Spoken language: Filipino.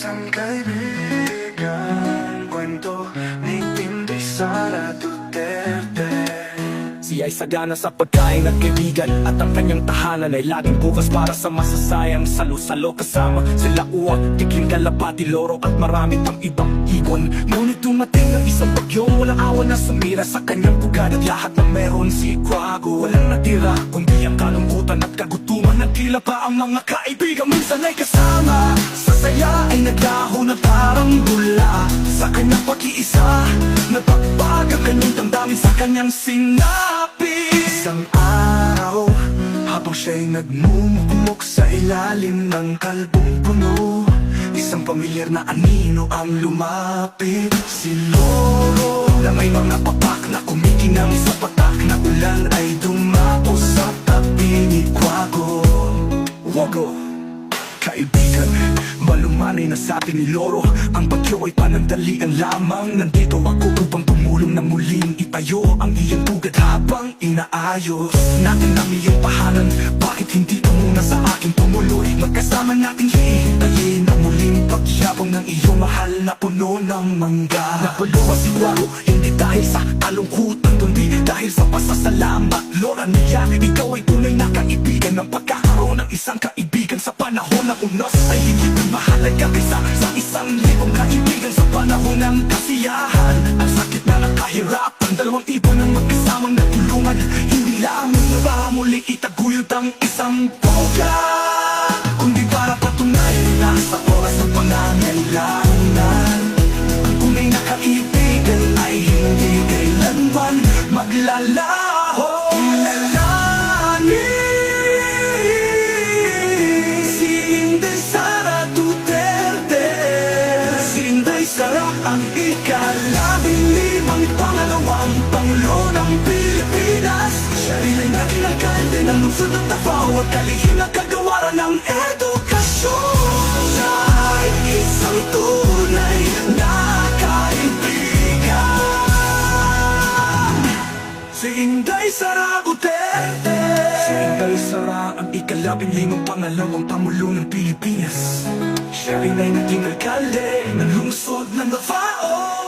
Isang kaibigan, kwento ni Inday Sara Duterte. Siya ay sagana sa pagkain at kaibigan, at ang kanyang tahanan ay laging bukas para sa masasayang salo-salo. Kasama sila Uwak, Tikling, Kalapati, Loro at marami pang ibang ibon. Ngunit dumating ang isang bagyo, walang awa na sumira sa kanyang pugad. At lahat na meron si Quago, walang natira kundi ang kalungkutan at kagutuman. At tila pa ang mga kaibigan minsan ay kasama sa saya ay naglaho na parang bula. Sa kanyang pag-iisa, nagpapag ang kanyang damdamin sa kanyang sinabi. Isang araw, habang siya'y nagmumukmok sa ilalim ng kalbong puno, isang pamilyar na anino ang lumapit. Si Loro na may mga papak na kumikinang sa patak na ulan ay dumapo sa tabi ni Quago. Wago, Kaibigan, malumanay na sabi ni Loro, ang bagyo ay panandalian lamang. Nandito ako upang tumulong na muling itayo ang iyong pugad habang inaayos natin ang iyong pahanan. Bakit hindi ka muna sa akin tumuloy? Magkasama nating hihintayin ang muling pagyabong ng iyong mahal na puno ng mangga. Napuluha si Quago, hindi dahil sa kalungkutan kundi dahil sa pasasalamat. Lora niya, ikaw ay tunay na kaibigan. Ng pagkakaroon ng isang kaibigan sa panahon ng unos ay higit na mahalaga kaysa sa 1,000 kaibigan sa panahon ng kasiyahan. Ang sakit na nakahirapan, 2 ibon ang magkasamang nagtulungan. Hindi lamang ba muli itaguyod ang isang boga, kundi para patunay na sa oras ng pangangailangan, ang tunay na kaibigan ay hindi kailanman maglalaho. Ang ika-15 pangalawang Pangulo ng Pilipinas. Siya rin ay naging alkalde ng lungsod ng Davao at kalihim na kagawaran ng edukasyon. Siya ay isang tunay na kaibigan. Si Inday Sara Duterte. Si Inday Sara ang ika-15 pangalawang Pangulo ng Pilipinas. Siya rin ay naging alkalde ng lungsod ng Davao